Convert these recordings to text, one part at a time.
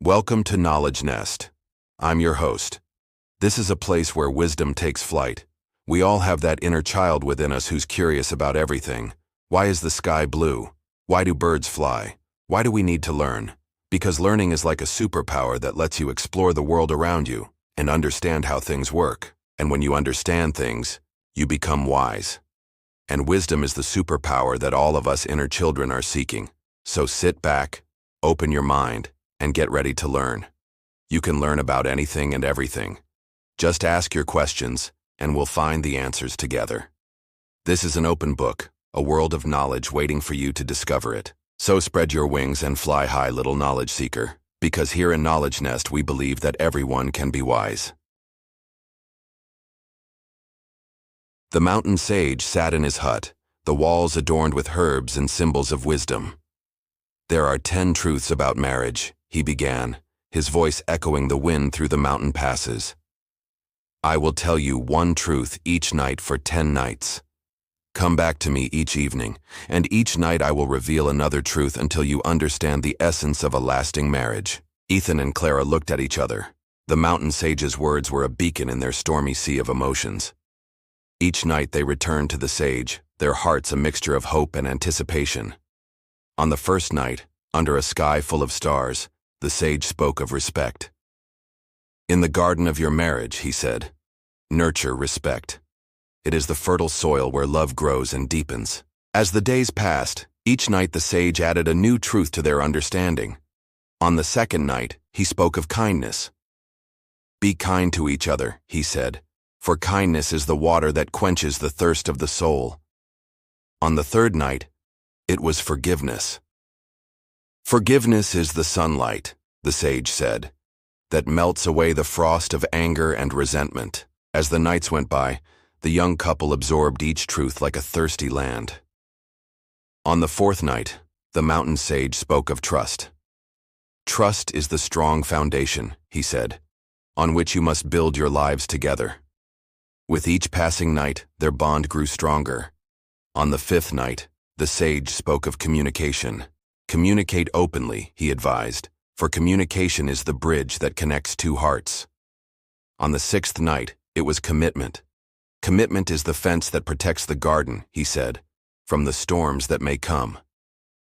Welcome to KnowledgeNest. I'm your host. This is a place where wisdom takes flight. We all have that inner child within us who's curious about everything. Why is the sky blue? Why do birds fly? Why do we need to learn? Because learning is like a superpower that lets you explore the world around you and understand how things work. And when you understand things, you become wise. And wisdom is the superpower that all of us inner children are seeking. So sit back, open your mind, and get ready to learn. You can learn about anything and everything. Just ask your questions, and we'll find the answers together. This is an open book, a world of knowledge waiting for you to discover it. So spread your wings and fly high, little knowledge seeker, because here in KnowledgeNest we believe that everyone can be wise. The mountain sage sat in his hut, the walls adorned with herbs and symbols of wisdom. "There are 10 truths about marriage," he began, his voice echoing the wind through the mountain passes. "I will tell you one truth each night for 10 nights. Come back to me each evening, and each night I will reveal another truth until you understand the essence of a lasting marriage." Ethan and Clara looked at each other. The mountain sage's words were a beacon in their stormy sea of emotions. Each night they returned to the sage, their hearts a mixture of hope and anticipation. On the first night, under a sky full of stars, the sage spoke of respect. "In the garden of your marriage," he said, "nurture respect. It is the fertile soil where love grows and deepens." As the days passed, each night the sage added a new truth to their understanding. On the second night, he spoke of kindness. "Be kind to each other," he said, "for kindness is the water that quenches the thirst of the soul." On the third night, it was forgiveness. "Forgiveness is the sunlight," the sage said, "that melts away the frost of anger and resentment." As the nights went by, the young couple absorbed each truth like a thirsty land. On the fourth night, the mountain sage spoke of trust. "Trust is the strong foundation," he said, "on which you must build your lives together." With each passing night, their bond grew stronger. On the fifth night, the sage spoke of communication. "Communicate openly," he advised, "for communication is the bridge that connects two hearts." On the sixth night, it was commitment. "Commitment is the fence that protects the garden," he said, "from the storms that may come."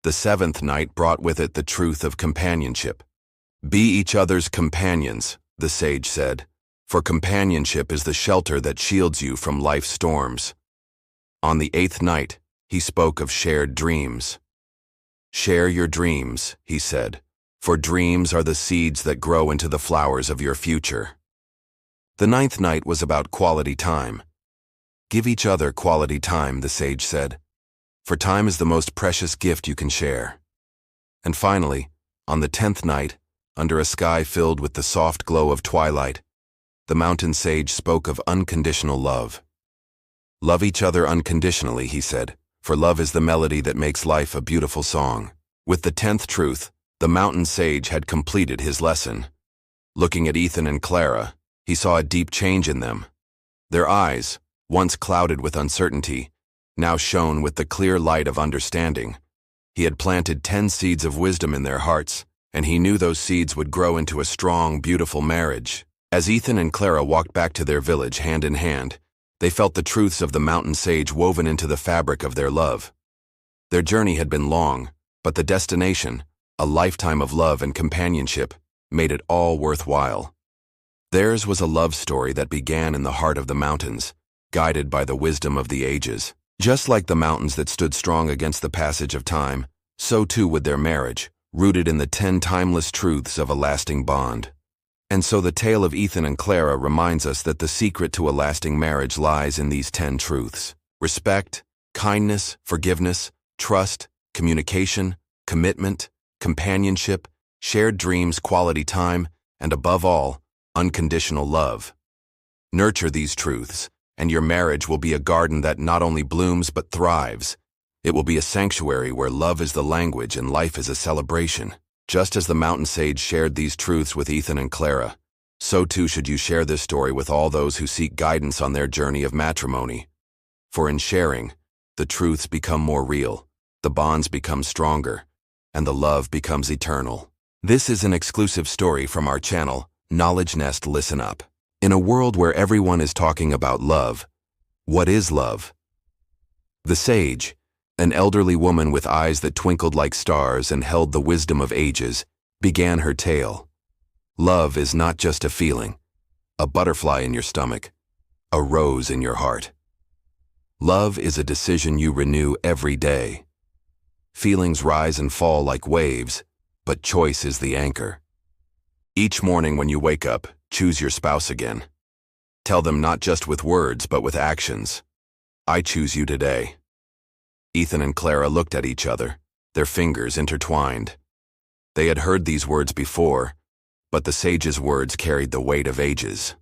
The seventh night brought with it the truth of companionship. "Be each other's companions," the sage said, "for companionship is the shelter that shields you from life's storms." On the eighth night, he spoke of shared dreams. "Share your dreams," he said, "for dreams are the seeds that grow into the flowers of your future." The ninth night was about quality time. "Give each other quality time," the sage said, "for time is the most precious gift you can share." And finally, on the 10th night, under a sky filled with the soft glow of twilight, the mountain sage spoke of unconditional love. "Love each other unconditionally," he said, "for love is the melody that makes life a beautiful song." With the 10th truth, the mountain sage had completed his lesson. Looking at Ethan and Clara, he saw a deep change in them. Their eyes, once clouded with uncertainty, now shone with the clear light of understanding. He had planted 10 seeds of wisdom in their hearts, and he knew those seeds would grow into a strong, beautiful marriage. As Ethan and Clara walked back to their village hand in hand, they felt the truths of the mountain sage woven into the fabric of their love. Their journey had been long, but the destination, a lifetime of love and companionship, made it all worthwhile. Theirs was a love story that began in the heart of the mountains, guided by the wisdom of the ages. Just like the mountains that stood strong against the passage of time, so too would their marriage, rooted in the 10 timeless truths of a lasting bond. And so the tale of Ethan and Clara reminds us that the secret to a lasting marriage lies in these 10 truths: respect, kindness, forgiveness, trust, communication, commitment, companionship, shared dreams, quality time, and above all, unconditional love. Nurture these truths, and your marriage will be a garden that not only blooms but thrives. It will be a sanctuary where love is the language and life is a celebration. Just as the mountain sage shared these truths with Ethan and Clara, so too should you share this story with all those who seek guidance on their journey of matrimony. For in sharing, the truths become more real, the bonds become stronger, and the love becomes eternal. This is an exclusive story from our channel, KnowledgeNest. Listen up. In a world where everyone is talking about love, what is love? The sage, an elderly woman with eyes that twinkled like stars and held the wisdom of ages, began her tale. Love is not just a feeling, a butterfly in your stomach, a rose in your heart. Love is a decision you renew every day. Feelings rise and fall like waves, but choice is the anchor. Each morning when you wake up, choose your spouse again. Tell them not just with words, but with actions. I choose you today. Ethan and Clara looked at each other, their fingers intertwined. They had heard these words before, but the sage's words carried the weight of ages.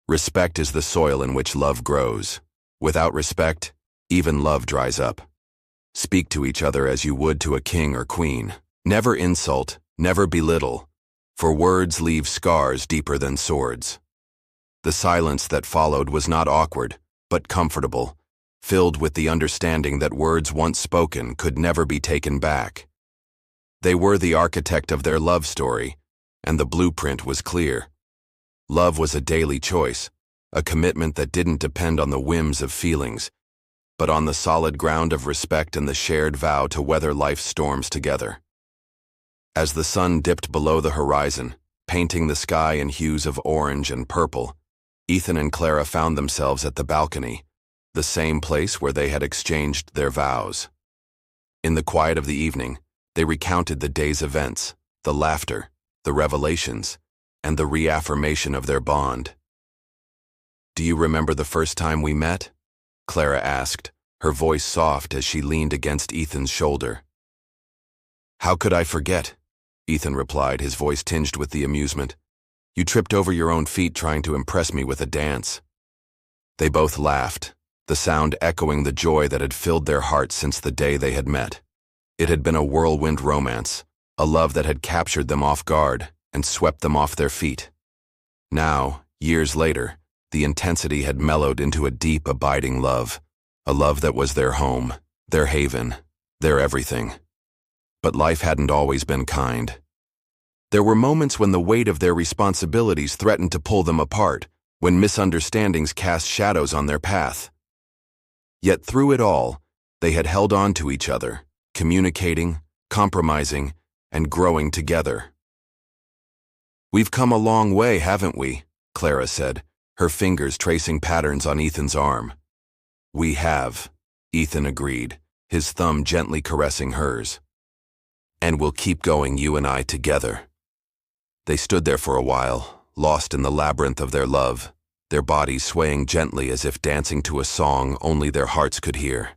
Respect is the soil in which love grows. Without respect, even love dries up. Speak to each other as you would to a king or queen. Never insult, never belittle, for words leave scars deeper than swords. The silence that followed was not awkward, but comfortable, filled with the understanding that words once spoken could never be taken back. They were the architect of their love story, and the blueprint was clear. Love was a daily choice, a commitment that didn't depend on the whims of feelings, but on the solid ground of respect and the shared vow to weather life's storms together. As the sun dipped below the horizon, painting the sky in hues of orange and purple, Ethan and Clara found themselves at the balcony, the same place where they had exchanged their vows. In the quiet of the evening, they recounted the day's events, the laughter, the revelations, and the reaffirmation of their bond. "Do you remember the first time we met?" Clara asked, her voice soft as she leaned against Ethan's shoulder. "How could I forget?" Ethan replied, his voice tinged with the amusement. "You tripped over your own feet trying to impress me with a dance." They both laughed, the sound echoing the joy that had filled their hearts since the day they had met. It had been a whirlwind romance, a love that had captured them off guard and swept them off their feet. Now, years later, the intensity had mellowed into a deep, abiding love, a love that was their home, their haven, their everything. But life hadn't always been kind. There were moments when the weight of their responsibilities threatened to pull them apart, when misunderstandings cast shadows on their path. Yet through it all, they had held on to each other, communicating, compromising, and growing together. "We've come a long way, haven't we?" Clara said, her fingers tracing patterns on Ethan's arm. "We have," Ethan agreed, his thumb gently caressing hers. "And we'll keep going, you and I, together." They stood there for a while, lost in the labyrinth of their love, their bodies swaying gently as if dancing to a song only their hearts could hear.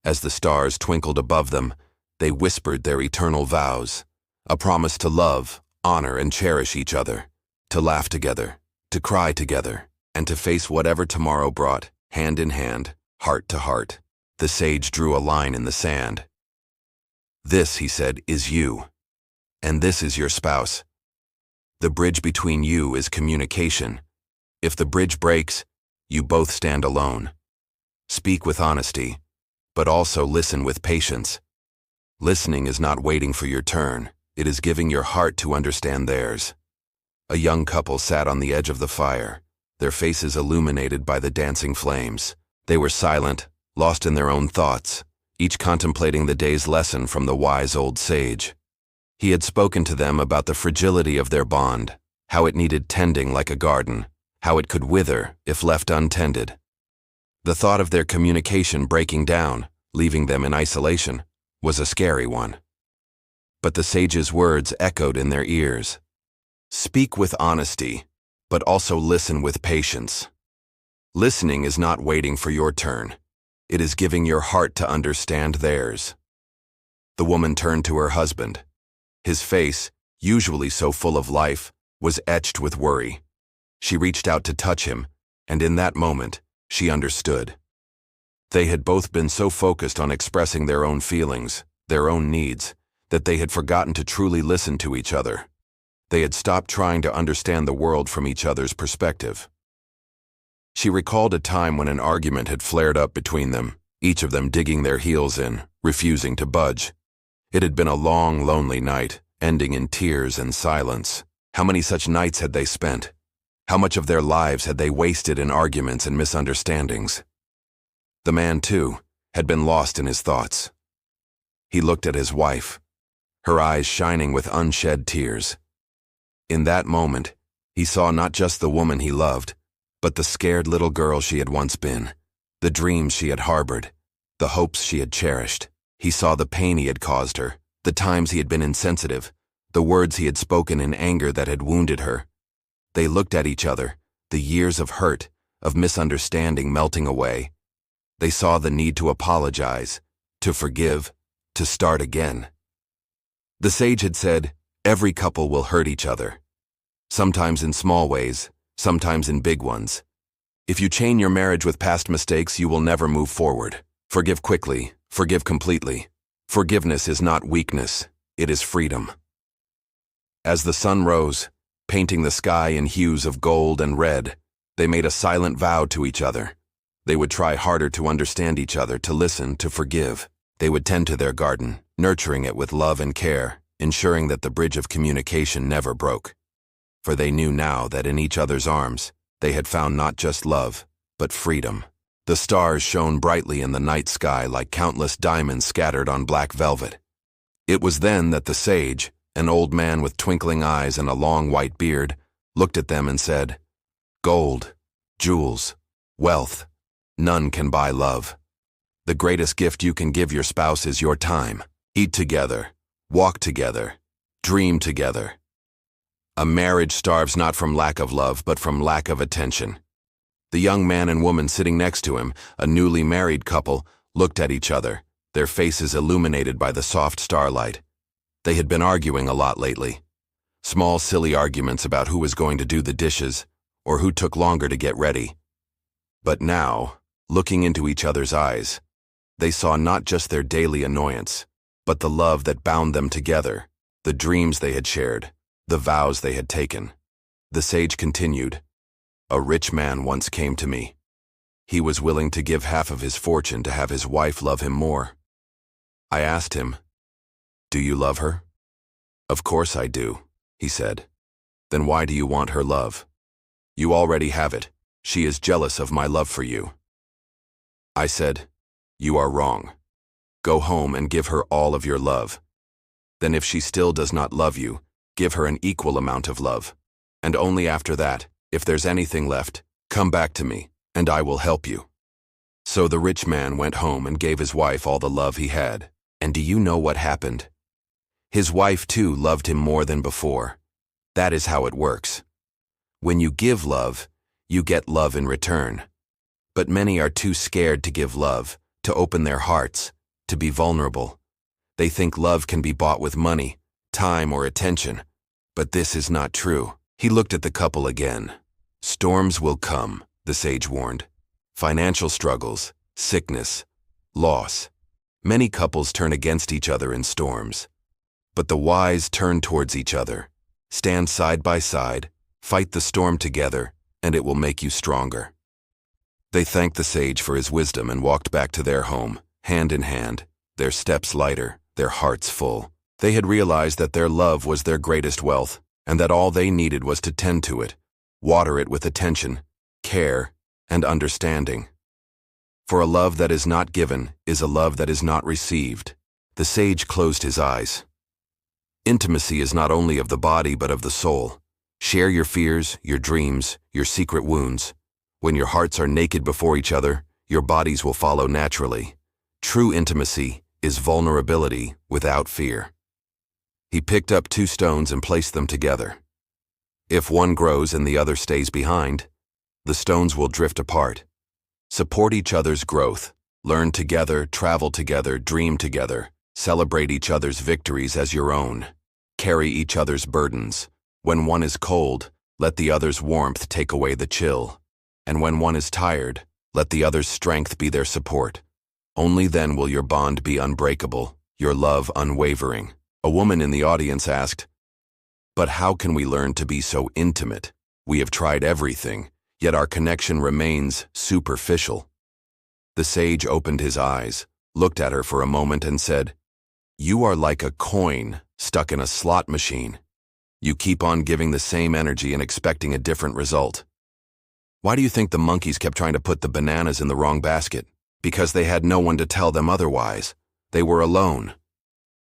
As the stars twinkled above them, they whispered their eternal vows, a promise to love, honor, and cherish each other, to laugh together, to cry together, and to face whatever tomorrow brought, hand in hand, heart to heart. The sage drew a line in the sand. "This," he said, "is you. And this is your spouse. The bridge between you is communication. If the bridge breaks, you both stand alone. Speak with honesty, but also listen with patience. Listening is not waiting for your turn. It is giving your heart to understand theirs." A young couple sat on the edge of the fire, their faces illuminated by the dancing flames. They were silent, lost in their own thoughts, each contemplating the day's lesson from the wise old sage. He had spoken to them about the fragility of their bond, how it needed tending like a garden, how it could wither if left untended. The thought of their communication breaking down, leaving them in isolation, was a scary one. But the sage's words echoed in their ears. "Speak with honesty, but also listen with patience. Listening is not waiting for your turn. It is giving your heart to understand theirs." The woman turned to her husband. His face, usually so full of life, was etched with worry. She reached out to touch him, and in that moment, she understood. They had both been so focused on expressing their own feelings, their own needs, that they had forgotten to truly listen to each other. They had stopped trying to understand the world from each other's perspective. She recalled a time when an argument had flared up between them, each of them digging their heels in, refusing to budge. It had been a long, lonely night, ending in tears and silence. How many such nights had they spent? How much of their lives had they wasted in arguments and misunderstandings? The man, too, had been lost in his thoughts. He looked at his wife, her eyes shining with unshed tears. In that moment, he saw not just the woman he loved, but the scared little girl she had once been, the dreams she had harbored, the hopes she had cherished. He saw the pain he had caused her, the times he had been insensitive, the words he had spoken in anger that had wounded her. They looked at each other, the years of hurt, of misunderstanding melting away. They saw the need to apologize, to forgive, to start again. The sage had said, every couple will hurt each other. Sometimes in small ways, sometimes in big ones. If you chain your marriage with past mistakes, you will never move forward. Forgive quickly, forgive completely. Forgiveness is not weakness, it is freedom. As the sun rose, painting the sky in hues of gold and red, they made a silent vow to each other. They would try harder to understand each other, to listen, to forgive. They would tend to their garden, nurturing it with love and care, ensuring that the bridge of communication never broke. For they knew now that in each other's arms, they had found not just love, but freedom. The stars shone brightly in the night sky like countless diamonds scattered on black velvet. It was then that the sage, an old man with twinkling eyes and a long white beard, looked at them and said, "Gold, jewels, wealth, none can buy love. The greatest gift you can give your spouse is your time. Eat together, walk together, dream together." A marriage starves not from lack of love, but from lack of attention. The young man and woman sitting next to him, a newly married couple, looked at each other, their faces illuminated by the soft starlight. They had been arguing a lot lately. Small, silly arguments about who was going to do the dishes, or who took longer to get ready. But now, looking into each other's eyes, they saw not just their daily annoyance, but the love that bound them together, the dreams they had shared, the vows they had taken. The sage continued, "A rich man once came to me. He was willing to give half of his fortune to have his wife love him more. I asked him, 'Do you love her?' 'Of course I do,' he said. 'Then why do you want her love?' 'You already have it. She is jealous of my love for you.' I said, 'You are wrong. Go home and give her all of your love. Then if she still does not love you, give her an equal amount of love. And only after that, if there's anything left, come back to me, and I will help you.' So the rich man went home and gave his wife all the love he had. And do you know what happened? His wife, too, loved him more than before. That is how it works. When you give love, you get love in return. But many are too scared to give love, to open their hearts, to be vulnerable. They think love can be bought with money, time, or attention. But this is not true. He looked at the couple again. Storms will come, the sage warned. Financial struggles, sickness, loss. Many couples turn against each other in storms. But the wise turn towards each other. Stand side by side, fight the storm together, and it will make you stronger. They thanked the sage for his wisdom and walked back to their home, hand in hand, their steps lighter, their hearts full. They had realized that their love was their greatest wealth, and that all they needed was to tend to it, water it with attention, care, and understanding. For a love that is not given is a love that is not received. The sage closed his eyes. Intimacy is not only of the body but of the soul. Share your fears, your dreams, your secret wounds. When your hearts are naked before each other, your bodies will follow naturally. True intimacy is vulnerability without fear. He picked up 2 stones and placed them together. If one grows and the other stays behind, the stones will drift apart. Support each other's growth. Learn together, travel together, dream together. Celebrate each other's victories as your own. Carry each other's burdens. When one is cold, let the other's warmth take away the chill. And when one is tired, let the other's strength be their support. Only then will your bond be unbreakable, your love unwavering. A woman in the audience asked, "But how can we learn to be so intimate? We have tried everything, yet our connection remains superficial." The sage opened his eyes, looked at her for a moment and said, "You are like a coin stuck in a slot machine. You keep on giving the same energy and expecting a different result. Why do you think the monkeys kept trying to put the bananas in the wrong basket? Because they had no one to tell them otherwise. They were alone.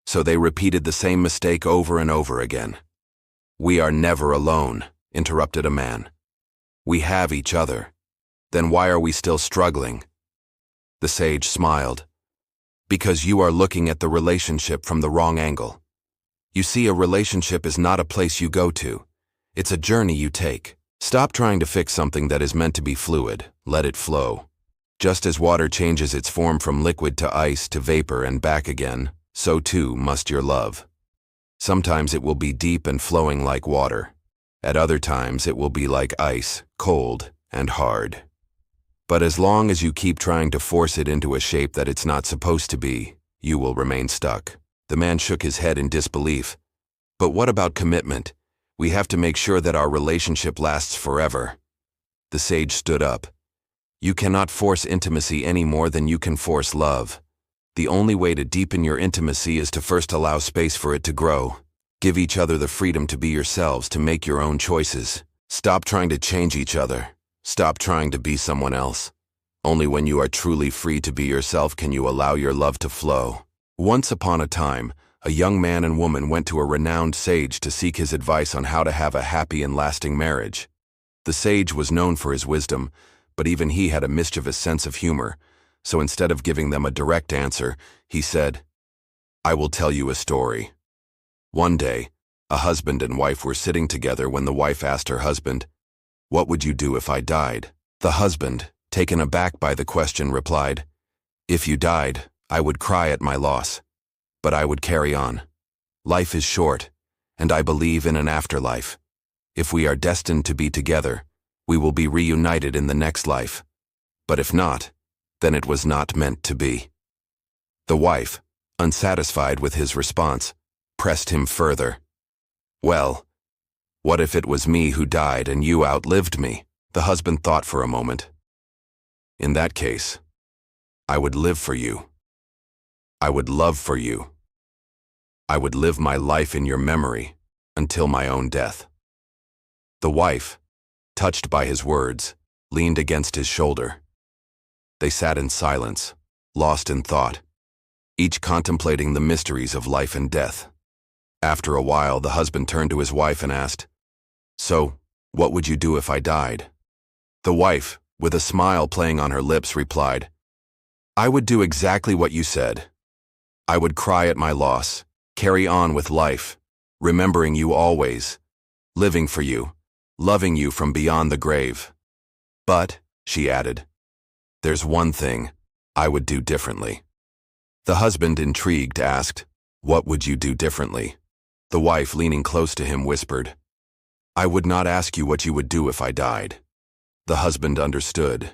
So they repeated the same mistake over and over again. We are never alone, interrupted a man. We have each other. Then why are we still struggling? The sage smiled. Because you are looking at the relationship from the wrong angle. You see, a relationship is not a place you go to. It's a journey you take. Stop trying to fix something that is meant to be fluid. Let it flow. Just as water changes its form from liquid to ice to vapor and back again, so too must your love. Sometimes it will be deep and flowing like water. At other times it will be like ice, cold and hard. But as long as you keep trying to force it into a shape that it's not supposed to be, you will remain stuck. The man shook his head in disbelief. But what about commitment? We have to make sure that our relationship lasts forever. The sage stood up. You cannot force intimacy any more than you can force love. The only way to deepen your intimacy is to first allow space for it to grow. Give each other the freedom to be yourselves, to make your own choices. Stop trying to change each other. Stop trying to be someone else. Only when you are truly free to be yourself can you allow your love to flow. Once upon a time, a young man and woman went to a renowned sage to seek his advice on how to have a happy and lasting marriage. The sage was known for his wisdom, but even he had a mischievous sense of humor, so instead of giving them a direct answer, he said, I will tell you a story. One day, a husband and wife were sitting together when the wife asked her husband, What would you do if I died? The husband, taken aback by the question, replied, If you died, I would cry at my loss. But I would carry on. Life is short, and I believe in an afterlife. If we are destined to be together, we will be reunited in the next life. But if not, then it was not meant to be. The wife, unsatisfied with his response, pressed him further. Well, what if it was me who died and you outlived me? The husband thought for a moment. In that case, I would live for you. I would love for you. I would live my life in your memory until my own death. The wife, touched by his words, leaned against his shoulder. They sat in silence, lost in thought, each contemplating the mysteries of life and death. After a while, the husband turned to his wife and asked, So, what would you do if I died? The wife, with a smile playing on her lips, replied, I would do exactly what you said. I would cry at my loss, carry on with life, remembering you always, living for you, loving you from beyond the grave. But, she added, there's one thing I would do differently. The husband, intrigued, asked, What would you do differently? The wife, leaning close to him, whispered, I would not ask you what you would do if I died. The husband understood.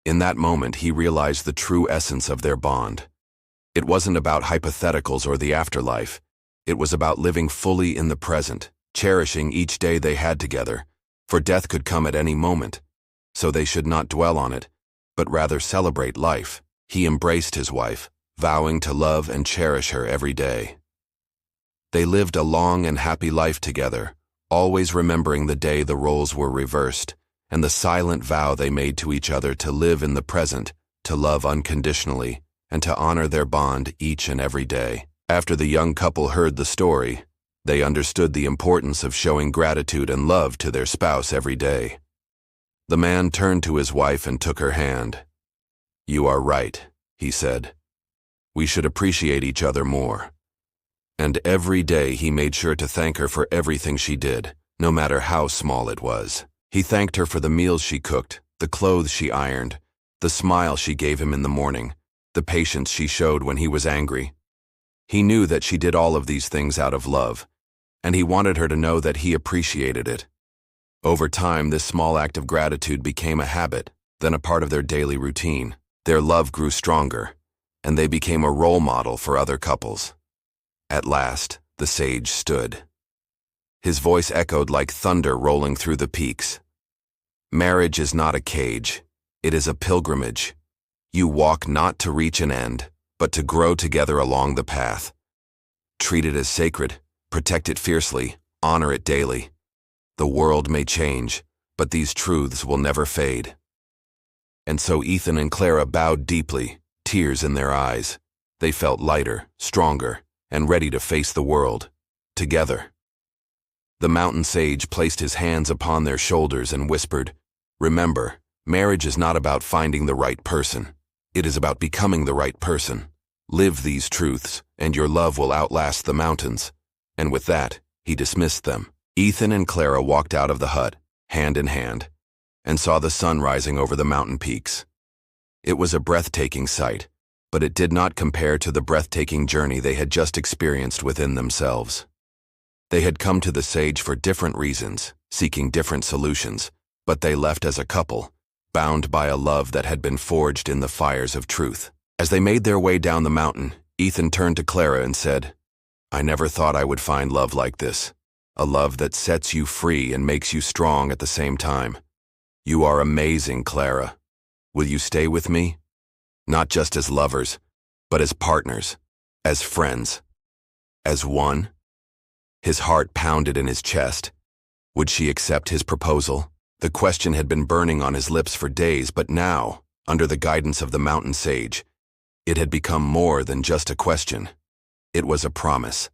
In that moment, he realized the true essence of their bond. It wasn't about hypotheticals or the afterlife. It was about living fully in the present, cherishing each day they had together, for death could come at any moment. So they should not dwell on it, but rather celebrate life. He embraced his wife, vowing to love and cherish her every day. They lived a long and happy life together, always remembering the day the roles were reversed, and the silent vow they made to each other to live in the present, to love unconditionally, and to honor their bond each and every day. After the young couple heard the story, they understood the importance of showing gratitude and love to their spouse every day. The man turned to his wife and took her hand. You are right, he said. We should appreciate each other more. And every day he made sure to thank her for everything she did, no matter how small it was. He thanked her for the meals she cooked, the clothes she ironed, the smile she gave him in the morning, the patience she showed when he was angry. He knew that she did all of these things out of love, and he wanted her to know that he appreciated it. Over time, this small act of gratitude became a habit, then a part of their daily routine. Their love grew stronger, and they became a role model for other couples. At last, the sage stood. His voice echoed like thunder rolling through the peaks. Marriage is not a cage. It is a pilgrimage. You walk not to reach an end, but to grow together along the path. Treat it as sacred, Protect it fiercely, honor it daily. The world may change, but these truths will never fade. And so Ethan and Clara bowed deeply, tears in their eyes. They felt lighter, stronger, and ready to face the world, together. The mountain sage placed his hands upon their shoulders and whispered, "Remember, marriage is not about finding the right person. It is about becoming the right person. Live these truths, and your love will outlast the mountains." And with that, he dismissed them. Ethan and Clara walked out of the hut, hand in hand, and saw the sun rising over the mountain peaks. It was a breathtaking sight, but it did not compare to the breathtaking journey they had just experienced within themselves. They had come to the sage for different reasons, seeking different solutions, but they left as a couple, bound by a love that had been forged in the fires of truth. As they made their way down the mountain, Ethan turned to Clara and said, "I never thought I would find love like this, a love that sets you free and makes you strong at the same time. You are amazing, Clara. Will you stay with me? Not just as lovers, but as partners, as friends, as one?" His heart pounded in his chest. Would she accept his proposal? The question had been burning on his lips for days, but now, under the guidance of the mountain sage, it had become more than just a question. It was a promise.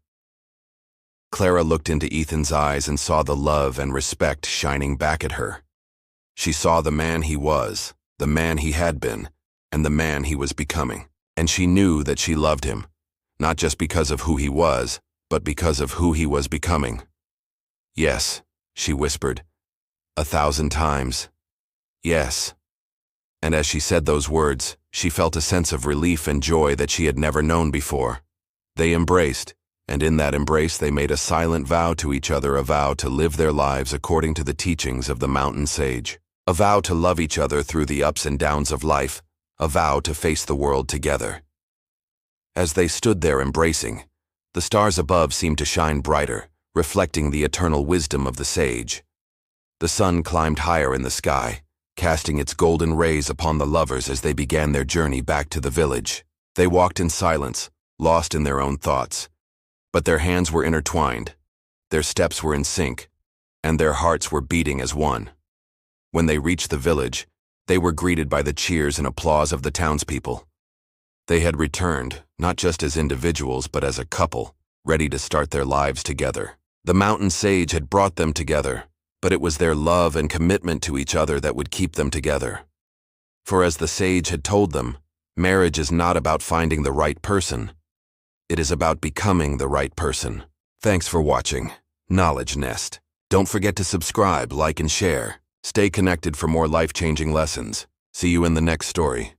Clara looked into Ethan's eyes and saw the love and respect shining back at her. She saw the man he was, the man he had been, and the man he was becoming. And she knew that she loved him, not just because of who he was, but because of who he was becoming. "Yes," she whispered, 1,000 times. "Yes." And as she said those words, she felt a sense of relief and joy that she had never known before. They embraced, and in that embrace they made a silent vow to each other, a vow to live their lives according to the teachings of the mountain sage, a vow to love each other through the ups and downs of life, a vow to face the world together. As they stood there embracing, the stars above seemed to shine brighter, reflecting the eternal wisdom of the sage. The sun climbed higher in the sky, casting its golden rays upon the lovers as they began their journey back to the village. They walked in silence, lost in their own thoughts. But their hands were intertwined, their steps were in sync, and their hearts were beating as one. When they reached the village, they were greeted by the cheers and applause of the townspeople. They had returned, not just as individuals, but as a couple, ready to start their lives together. The mountain sage had brought them together, but it was their love and commitment to each other that would keep them together. For as the sage had told them, marriage is not about finding the right person. It is about becoming the right person. Thanks for watching Knowledge Nest. Don't forget to subscribe, like, and share. Stay connected for more life-changing lessons. See you in the next story.